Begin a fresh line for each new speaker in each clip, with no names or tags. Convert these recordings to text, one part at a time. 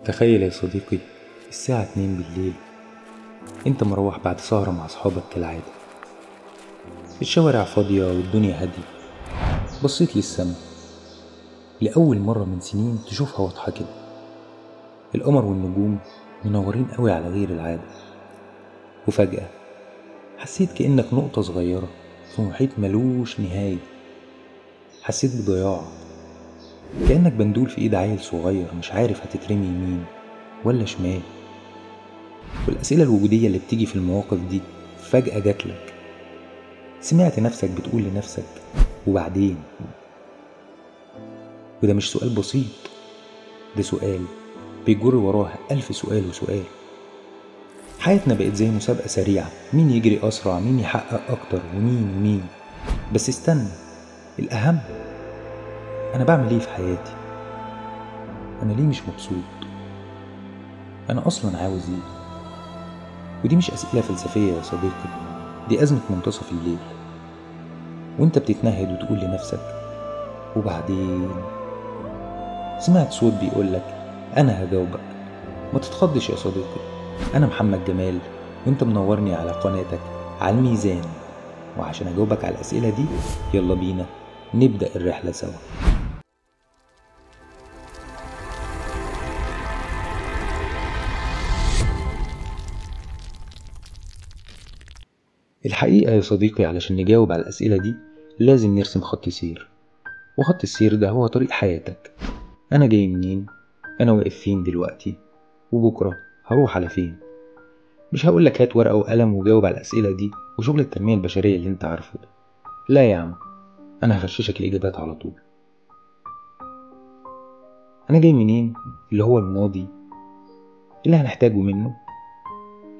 تخيل يا صديقي، الساعة 2 بالليل، انت مروح بعد سهرة مع اصحابك كالعادة. الشوارع فاضية والدنيا هادية. بصيت للسما، لأول مرة من سنين تشوفها واضحة كده. القمر والنجوم منورين قوي على غير العادة. وفجأة حسيت كأنك نقطة صغيرة في محيط ملوش نهاية. حسيت بضياع، كأنك بندول في ايد عيل صغير مش عارف هتترمي يمين ولا شمال. والأسئلة الوجودية اللي بتيجي في المواقف دي فجأة جاتلك. سمعت نفسك بتقول لنفسك وبعدين. وده مش سؤال بسيط، ده سؤال بيجر وراه 1000 سؤال وسؤال. حياتنا بقت زي مسابقة سريعة، مين يجري أسرع، مين يحقق أكتر، ومين. بس استنى، الأهم، أنا بعمل إيه في حياتي؟ أنا ليه مش مبسوط؟ أنا أصلا عاوز إيه؟ ودي مش أسئلة فلسفية يا صديقي، دي أزمة منتصف الليل. وانت بتتنهد وتقول لنفسك وبعدين، سمعت صوت بيقولك أنا هجاوبك. ما تتخضش يا صديقي، أنا محمد جمال، وانت منورني على قناتك على الميزان. وعشان أجاوبك على الأسئلة دي، يلا بينا نبدأ الرحلة سوا. الحقيقة يا صديقي، علشان نجاوب على الأسئلة دي لازم نرسم خط سير. وخط السير ده هو طريق حياتك. أنا جاي منين؟ أنا واقف فين دلوقتي؟ وبكرة هروح على فين؟ مش هقولك هات ورقة وقلم وجاوب على الأسئلة دي وشغل التنمية البشرية اللي انت عارفه ده. لا يا عم، أنا هغششك الإجابات على طول. أنا جاي منين اللي هو الماضي اللي هنحتاجه منه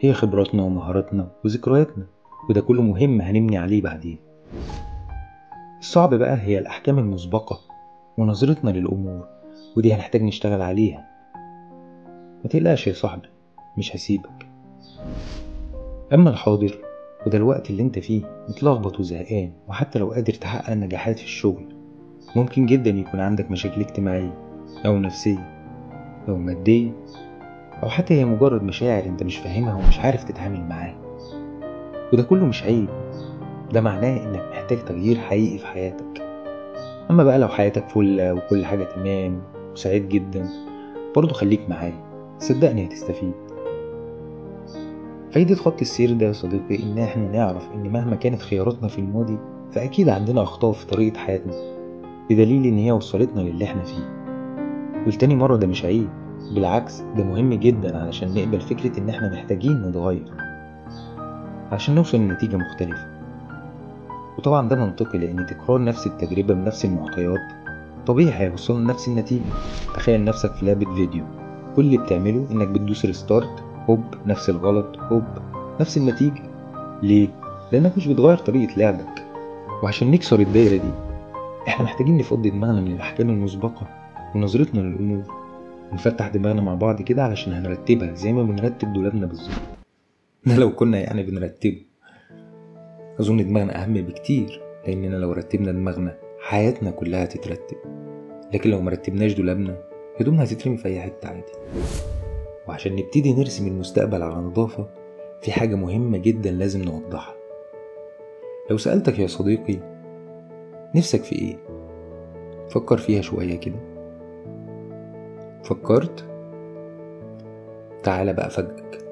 هي خبراتنا ومهاراتنا وذكرياتنا، وده كله مهم هنبني عليه بعدين. الصعب بقى هي الأحكام المسبقة ونظرتنا للأمور، ودي هنحتاج نشتغل عليها. ما تقلقش يا صاحبي، مش هسيبك. أما الحاضر، وده الوقت اللي انت فيه متلخبط وزهقان، وحتى لو قادر تحقق نجاحات في الشغل، ممكن جدا يكون عندك مشاكل اجتماعية أو نفسية أو مادية، أو حتى هي مجرد مشاعر انت مش فاهمها ومش عارف تتعامل معاها. وده كله مش عيب، ده معناه انك محتاج تغيير حقيقي في حياتك. أما بقى لو حياتك فل وكل حاجة تمام وسعيد جدا، برضو خليك معايا، صدقني هتستفيد. فايدة خط السير ده يا صديقي إن احنا نعرف إن مهما كانت خياراتنا في الماضي، فأكيد عندنا أخطاء في طريقة حياتنا، بدليل إن هي وصلتنا للي احنا فيه. والتاني مرة ده مش عيب، بالعكس ده مهم جدا علشان نقبل فكرة إن احنا محتاجين نتغير عشان نوصل لنتيجة مختلفة. وطبعا ده منطقي، لأن تكرار نفس التجربة بنفس المعطيات طبيعي هيوصلنا لنفس النتيجة. تخيل نفسك في لعبة فيديو، كل اللي بتعمله إنك بتدوس ريستارت، هوب نفس الغلط، هوب نفس النتيجة. ليه؟ لأنك مش بتغير طريقة لعبك. وعشان نكسر الدايرة دي، احنا محتاجين نفضي دماغنا من الأحكام المسبقة ونظرتنا للأمور، ونفتح دماغنا مع بعض كده علشان هنرتبها زي ما بنرتب دولابنا بالظبط. ده لو كنا يعني بنرتبه. أظن دماغنا أهم بكتير، لأننا لو رتبنا دماغنا حياتنا كلها تترتب. لكن لو مرتبناش دولابنا، هدومنا هتترمي في أي حتة عادي. وعشان نبتدي نرسم المستقبل على نظافة، في حاجة مهمة جدا لازم نوضحها. لو سألتك يا صديقي نفسك في ايه؟ فكر فيها شوية كده. فكرت؟ تعال بقى فاجئك.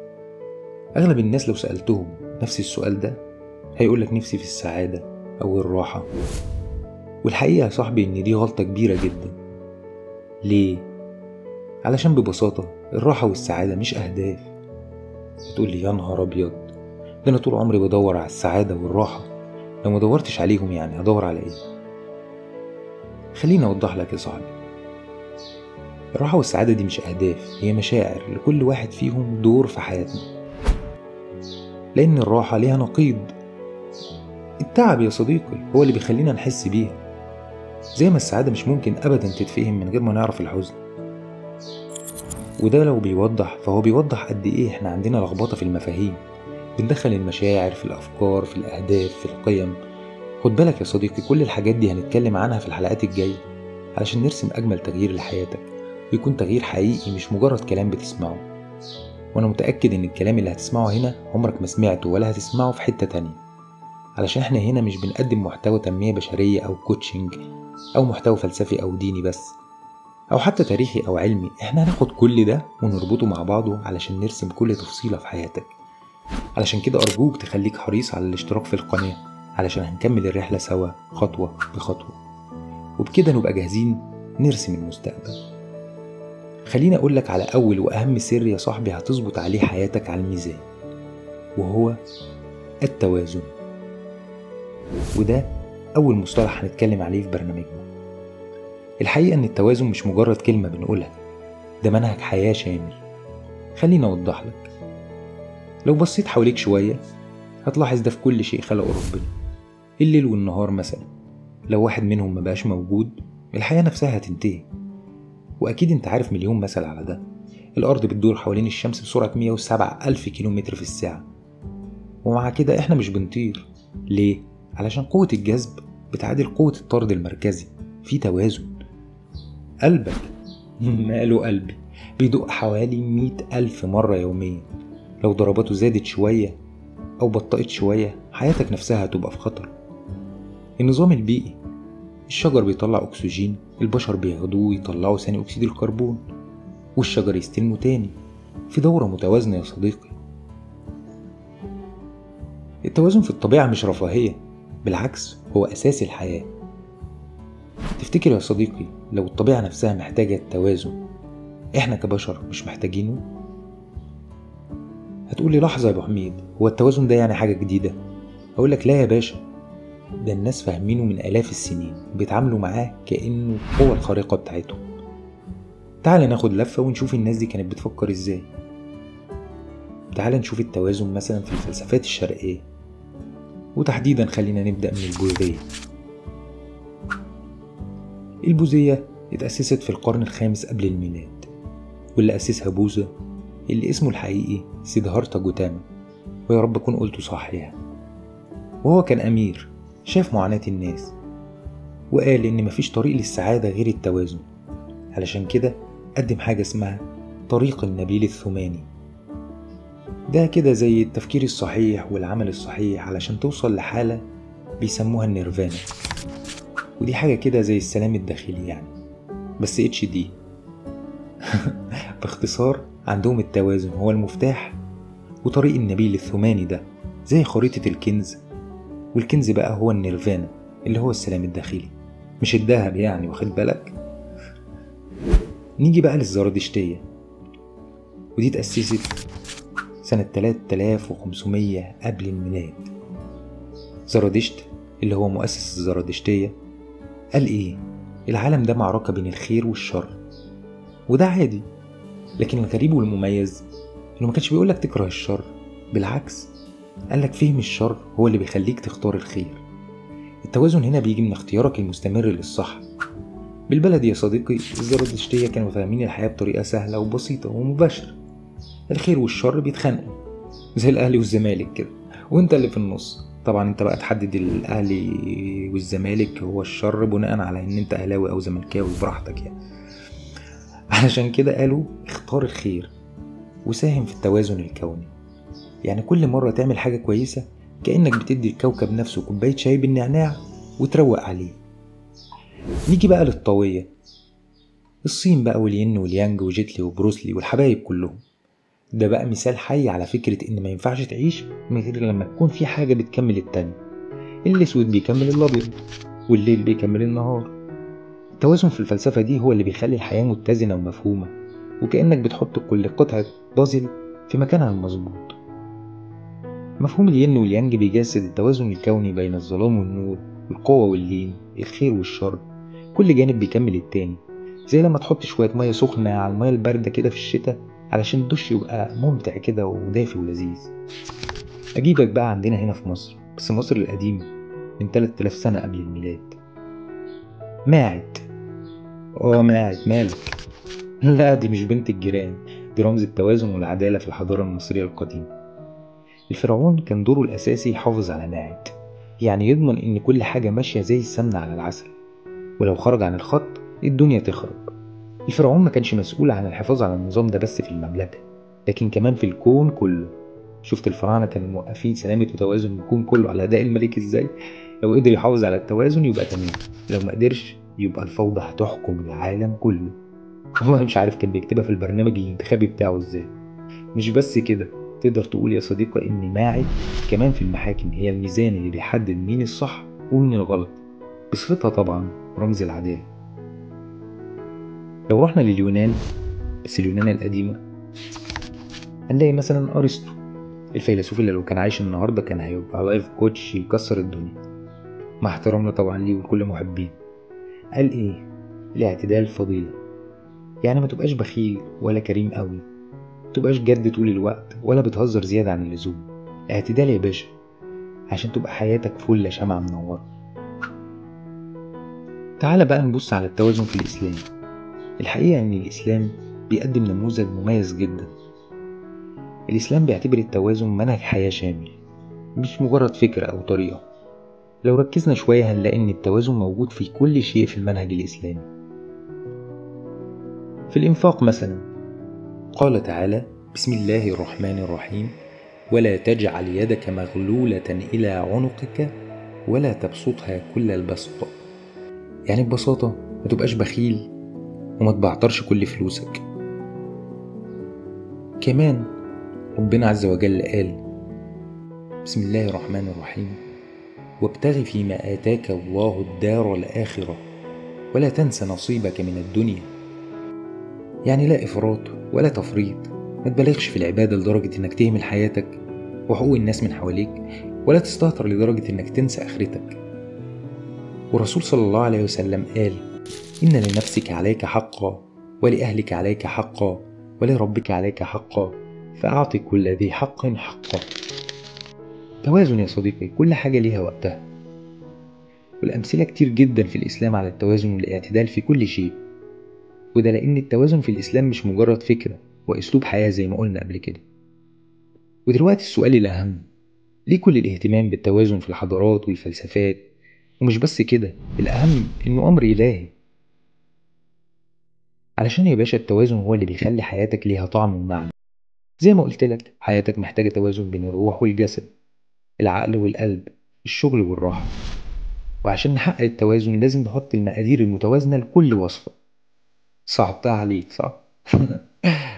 أغلب الناس لو سألتهم نفس السؤال ده هيقولك نفسي في السعادة أو الراحة. والحقيقة يا صاحبي إن دي غلطة كبيرة جدا. ليه؟ علشان ببساطة الراحة والسعادة مش أهداف. تقولي يا نهار أبيض، ده أنا طول عمري بدور على السعادة والراحة، لو ما دورتش عليهم يعني هدور على إيه؟ خليني أوضح لك يا صاحبي. الراحة والسعادة دي مش أهداف، هي مشاعر لكل واحد فيهم دور في حياتنا. لأن الراحة ليها نقيض، التعب يا صديقي هو اللي بيخلينا نحس بيها. زي ما السعادة مش ممكن أبدا تتفهم من غير ما نعرف الحزن. وده لو بيوضح، فهو بيوضح قد إيه إحنا عندنا لخبطة في المفاهيم، بندخل المشاعر في الأفكار في الأهداف في القيم. خد بالك يا صديقي، كل الحاجات دي هنتكلم عنها في الحلقات الجاية علشان نرسم أجمل تغيير لحياتك ويكون تغيير حقيقي مش مجرد كلام بتسمعه. وأنا متأكد إن الكلام اللي هتسمعه هنا عمرك ما سمعته ولا هتسمعه في حتة تانية، علشان احنا هنا مش بنقدم محتوى تنمية بشرية أو كوتشنج أو محتوى فلسفي أو ديني بس، أو حتى تاريخي أو علمي. احنا هناخد كل ده ونربطه مع بعضه علشان نرسم كل تفصيلة في حياتك. علشان كده أرجوك تخليك حريص على الاشتراك في القناة، علشان هنكمل الرحلة سوا خطوة بخطوة، وبكده نبقى جاهزين نرسم المستقبل. خليني أقولك على أول وأهم سر يا صاحبي هتظبط عليه حياتك على الميزان، وهو التوازن. وده أول مصطلح هنتكلم عليه في برنامجنا. الحقيقة إن التوازن مش مجرد كلمة بنقولها، ده منهج حياة شامل. خليني أوضح لك. لو بصيت حواليك شوية هتلاحظ ده في كل شيء خلقه ربنا. الليل والنهار مثلا، لو واحد منهم مبقاش موجود الحياة نفسها هتنتهي. وأكيد أنت عارف مليون مثل على ده. الأرض بتدور حوالين الشمس بسرعة 107 ألف كيلومتر في الساعة، ومع كده إحنا مش بنطير. ليه؟ علشان قوة الجذب بتعادل قوة الطرد المركزي، في توازن. قلبك ماله قلبي بيدق حوالي 100,000 مرة يوميا. لو ضرباته زادت شوية أو بطأت شوية حياتك نفسها هتبقى في خطر. النظام البيئي، الشجر بيطلع أكسجين، البشر بياخدوه ويطلعوا ثاني أكسيد الكربون، والشجر يستلمه تاني، في دورة متوازنة يا صديقي. التوازن في الطبيعة مش رفاهية، بالعكس هو أساس الحياة. تفتكر يا صديقي لو الطبيعة نفسها محتاجة التوازن، إحنا كبشر مش محتاجينه؟ هتقولي لحظة يا أبو حميد، هو التوازن ده يعني حاجة جديدة؟ هقولك لا يا باشا، ده الناس فاهمينه من آلاف السنين، بيتعاملوا معاه كأنه هو الخارقة بتاعتهم. تعال ناخد لفة ونشوف الناس دي كانت بتفكر إزاي. تعال نشوف التوازن مثلا في الفلسفات الشرقية، وتحديدا خلينا نبدأ من البوذية. البوذية اتأسست في القرن الخامس قبل الميلاد، واللي أسسها بوذا اللي اسمه الحقيقي سيدهارتا جوتاما، ويا رب أكون قلته صح يعني. وهو كان أمير شاف معاناة الناس، وقال إن مفيش طريق للسعادة غير التوازن. علشان كده قدم حاجة اسمها طريق النبيل الثماني. ده كده زي التفكير الصحيح والعمل الصحيح علشان توصل لحالة بيسموها النيرفانا، ودي حاجة كده زي السلام الداخلي يعني، بس HD. باختصار عندهم التوازن هو المفتاح، وطريق النبيل الثماني ده زي خريطة الكنز، والكنز بقى هو النيرفانا اللي هو السلام الداخلي، مش الذهب يعني، واخد بالك. نيجي بقى للزرادشتية، ودي تأسست سنة 3500 قبل الميلاد. زرادشت اللي هو مؤسس الزرادشتية قال إيه؟ العالم ده معركة بين الخير والشر، وده عادي. لكن الغريب والمميز إنه ما كانش بيقولك تكره الشر، بالعكس قالك فهم الشر هو اللي بيخليك تختار الخير. التوازن هنا بيجي من اختيارك المستمر للصح. بالبلدي يا صديقي، الزرادشتية كانوا فاهمين الحياة بطريقة سهلة وبسيطة ومباشرة. الخير والشر بيتخانقوا زي الأهلي والزمالك كده، وانت اللي في النص. طبعا انت بقى تحدد الأهلي والزمالك هو الشر بناء على ان انت أهلاوي أو زملكاوي، براحتك يعني. علشان كده قالوا اختار الخير وساهم في التوازن الكوني. يعني كل مرة تعمل حاجة كويسة كأنك بتدي الكوكب نفسه كوباية شاي بالنعناع وتروق عليه. نيجي بقى للطاوية، الصين بقى والين واليانج وجيتلي وبروسلي والحبايب كلهم. ده بقى مثال حي على فكرة ان ما ينفعش تعيش من غير لما تكون في حاجة بتكمل التانية. الاسود بيكمل الابيض، والليل بيكمل النهار. التوازن في الفلسفة دي هو اللي بيخلي الحياة متزنة ومفهومة، وكأنك بتحط كل قطعة بازل في مكانها المظبوط. مفهوم الين واليانج بيجسد التوازن الكوني بين الظلام والنور، القوة واللين، الخير والشر. كل جانب بيكمل التاني، زي لما تحط شوية مية سخنة على المية الباردة كده في الشتاء علشان الدش يبقى ممتع كده ودافي ولذيذ. أجيبك بقى عندنا هنا في مصر، بس مصر القديمة من 3000 سنة قبل الميلاد. ماعد. ماعد مالك؟ لا دي مش بنت الجيران، دي رمز التوازن والعدالة في الحضارة المصرية القديمة. الفرعون كان دوره الأساسي يحافظ على ماعد، يعني يضمن إن كل حاجة ماشية زي السمنة على العسل، ولو خرج عن الخط الدنيا تخرب. الفرعون ما كانش مسؤول عن الحفاظ على النظام ده بس في المملكة، لكن كمان في الكون كله. شفت الفراعنة كانوا موقفين سلامة وتوازن الكون كله على أداء الملك إزاي؟ لو قدر يحافظ على التوازن يبقى تمام، لو ما قدرش يبقى الفوضى هتحكم العالم كله. والله مش عارف كان بيكتبها في البرنامج الانتخابي بتاعه إزاي. مش بس كده، تقدر تقول يا صديقي إن ماعد كمان في المحاكم هي الميزان اللي بيحدد مين الصح ومين الغلط، بصفتها طبعا رمز العدالة. لو رحنا لليونان، بس اليونان القديمة، هنلاقي مثلا أرسطو، الفيلسوف اللي لو كان عايش النهاردة كان هيبقى لايف كوتش يكسر الدنيا، مع احترامنا طبعا ليه ولكل محبين. قال ايه؟ الاعتدال فضيلة، يعني ما تبقاش بخيل ولا كريم قوي، ما تبقاش جد طول الوقت ولا بتهزر زيادة عن اللزوم. اعتدال يا باشا عشان تبقى حياتك فل شمعة منورة. تعال بقى نبص على التوازن في الإسلام. الحقيقة إن الإسلام بيقدم نموذج مميز جدا. الإسلام بيعتبر التوازن منهج حياة شامل، مش مجرد فكرة أو طريقة. لو ركزنا شوية هنلاقي إن التوازن موجود في كل شيء في المنهج الإسلامي. في الإنفاق مثلا، قال تعالى: بسم الله الرحمن الرحيم: ولا تجعل يدك مغلولة إلى عنقك ولا تبسطها كل البسط. يعني ببساطة ما تبقاش بخيل وما تبعترش كل فلوسك. كمان ربنا عز وجل قال: بسم الله الرحمن الرحيم: وابتغ فيما آتاك الله الدار الآخرة ولا تنس نصيبك من الدنيا. يعني لا إفراط ولا تفريط، ما تبالغش في العبادة لدرجة إنك تهمل حياتك وحقوق الناس من حواليك، ولا تستهتر لدرجة إنك تنسى آخرتك. والرسول صلى الله عليه وسلم قال: إن لنفسك عليك حقا ولأهلك عليك حقا ولربك عليك حقا فأعط كل ذي حق حقا. توازن يا صديقي، كل حاجة ليها وقتها، والأمثلة كتير جدا في الإسلام على التوازن والاعتدال في كل شيء. وده لأن التوازن في الإسلام مش مجرد فكرة وأسلوب حياة زي ما قلنا قبل كده. ودلوقتي السؤال الأهم: ليه كل الاهتمام بالتوازن في الحضارات والفلسفات؟ ومش بس كده، الأهم إنه أمر إلهي. علشان يا باشا التوازن هو اللي بيخلي حياتك ليها طعم ومعنى. زي ما قلت لك، حياتك محتاجة توازن بين الروح والجسد، العقل والقلب، الشغل والراحة. وعشان نحقق التوازن لازم نحط المقادير المتوازنة لكل وصفة. صعبتها عليك صح؟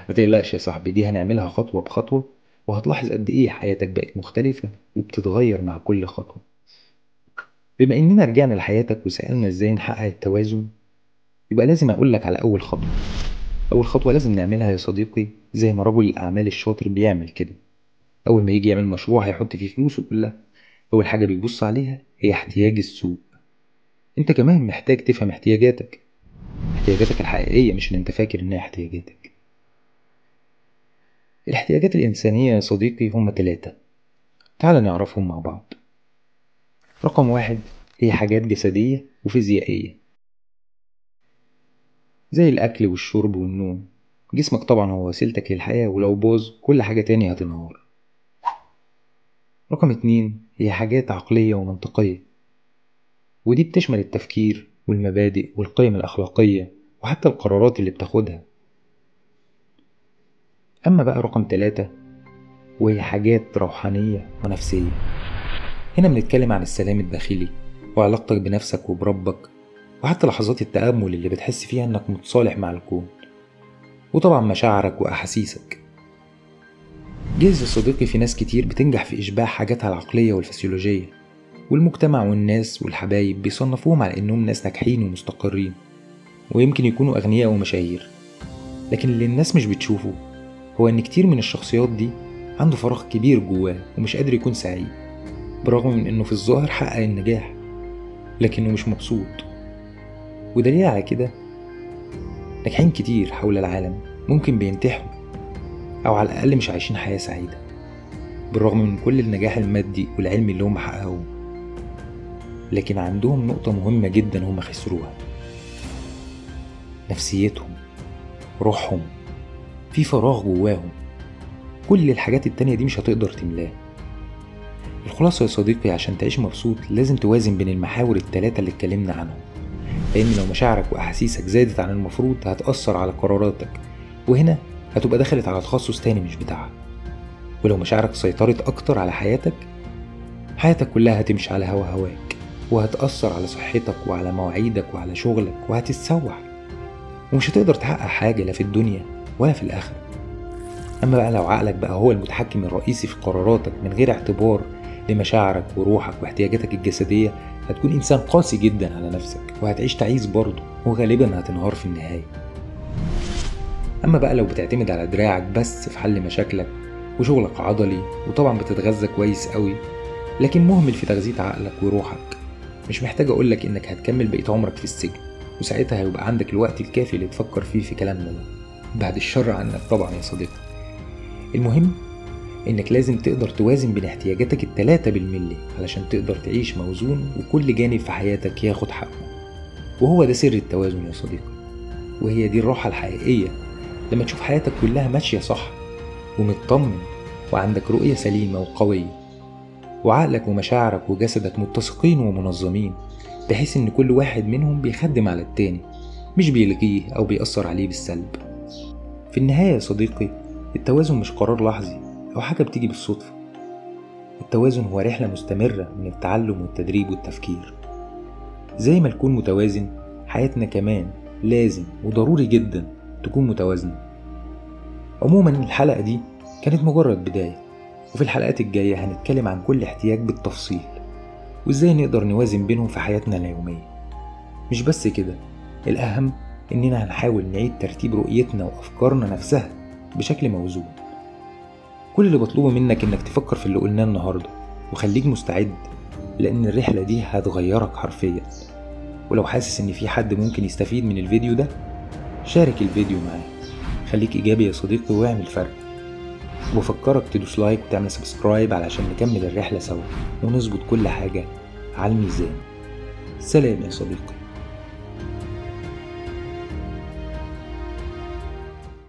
ما تقلقش يا صاحبي، دي هنعملها خطوة بخطوة، وهتلاحظ قد ايه حياتك بقت مختلفة وبتتغير مع كل خطوة. بما اننا رجعنا لحياتك وسألنا ازاي نحقق التوازن، يبقى لازم اقولك على اول خطوة. اول خطوة لازم نعملها يا صديقي زي ما رجل الاعمال الشاطر بيعمل كده. اول ما يجي يعمل مشروع هيحط فيه فلوسه كلها، اول حاجة بيبص عليها هي احتياج السوق. انت كمان محتاج تفهم احتياجاتك الحقيقية، مش اللي انت فاكر انها احتياجاتك. الاحتياجات الإنسانية يا صديقي هم 3، تعال نعرفهم مع بعض. رقم 1 هي حاجات جسدية وفيزيائية، زي الأكل والشرب والنوم. جسمك طبعا هو وسيلتك للحياة، ولو باظ كل حاجة تانية هتنهار. رقم 2 هي حاجات عقلية ومنطقية، ودي بتشمل التفكير والمبادئ والقيم الأخلاقية وحتى القرارات اللي بتاخدها. أما بقى رقم 3 وهي حاجات روحانية ونفسية. هنا بنتكلم عن السلام الداخلي وعلاقتك بنفسك وبربك، وحتى لحظات التأمل اللي بتحس فيها انك متصالح مع الكون، وطبعا مشاعرك وأحاسيسك. جايز يا صديقي في ناس كتير بتنجح في إشباع حاجاتها العقلية والفسيولوجية، والمجتمع والناس والحبايب بيصنفوهم على إنهم ناس ناجحين ومستقرين، ويمكن يكونوا أغنياء ومشاهير. لكن اللي الناس مش بتشوفه هو إن كتير من الشخصيات دي عنده فراغ كبير جواه ومش قادر يكون سعيد، برغم من إنه في الظاهر حقق النجاح لكنه مش مبسوط. ودليل على كده ناجحين كتير حول العالم ممكن بينتحروا، أو على الأقل مش عايشين حياة سعيدة بالرغم من كل النجاح المادي والعلمي اللي هم حققوه. لكن عندهم نقطة مهمة جدا هم خسروها: نفسيتهم، روحهم، في فراغ جواهم. كل الحاجات التانية دي مش هتقدر تملاه. الخلاصة يا صديقي، عشان تعيش مبسوط لازم توازن بين المحاور ال3 اللي اتكلمنا عنهم: لأن لو مشاعرك وأحاسيسك زادت عن المفروض هتأثر على قراراتك، وهنا هتبقى دخلت على تخصص تاني مش بتاعها. ولو مشاعرك سيطرت أكتر على حياتك كلها هتمشي على هواك، وهتأثر على صحتك وعلى مواعيدك وعلى شغلك، وهتتسوح ومش هتقدر تحقق حاجة لا في الدنيا ولا في الآخرة. أما بقى لو عقلك بقى هو المتحكم الرئيسي في قراراتك من غير اعتبار لمشاعرك وروحك واحتياجاتك الجسدية، هتكون إنسان قاسي جدا على نفسك، وهتعيش تعيس برضه، وغالبا هتنهار في النهاية. أما بقى لو بتعتمد على دراعك بس في حل مشاكلك، وشغلك عضلي، وطبعا بتتغذى كويس قوي، لكن مهمل في تغذية عقلك وروحك، مش محتاج أقولك إنك هتكمل بقية عمرك في السجن، وساعتها هيبقى عندك الوقت الكافي اللي تفكر فيه في كلامنا ده، بعد الشر عنك طبعا يا صديقي. المهم إنك لازم تقدر توازن بين احتياجاتك التلاتة بالملي علشان تقدر تعيش موزون، وكل جانب في حياتك ياخد حقه. وهو ده سر التوازن يا صديقي، وهي دي الراحة الحقيقية لما تشوف حياتك كلها ماشية صح ومطمن، وعندك رؤية سليمة وقوية، وعقلك ومشاعرك وجسدك متسقين ومنظمين، بحيث إن كل واحد منهم بيخدم على التاني، مش بيلغيه أو بيأثر عليه بالسلب. في النهاية يا صديقي، التوازن مش قرار لحظي أو حاجة بتيجي بالصدفة. التوازن هو رحلة مستمرة من التعلم والتدريب والتفكير. زي ما نكون متوازن، حياتنا كمان لازم وضروري جدا تكون متوازنة. عموما الحلقة دي كانت مجرد بداية، وفي الحلقات الجاية هنتكلم عن كل احتياج بالتفصيل، وازاي نقدر نوازن بينهم في حياتنا اليومية. مش بس كده، الأهم إننا هنحاول نعيد ترتيب رؤيتنا وأفكارنا نفسها بشكل موزون. كل اللي بطلبه منك إنك تفكر في اللي قلناه النهاردة، وخليك مستعد، لأن الرحلة دي هتغيرك حرفيا. ولو حاسس إن في حد ممكن يستفيد من الفيديو ده، شارك الفيديو معاه. خليك إيجابي يا صديقي واعمل فرق. وبفكرك تدوس لايك وتعمل سبسكرايب علشان نكمل الرحلة سوا، ونظبط كل حاجة على الميزان. سلام يا صديقي.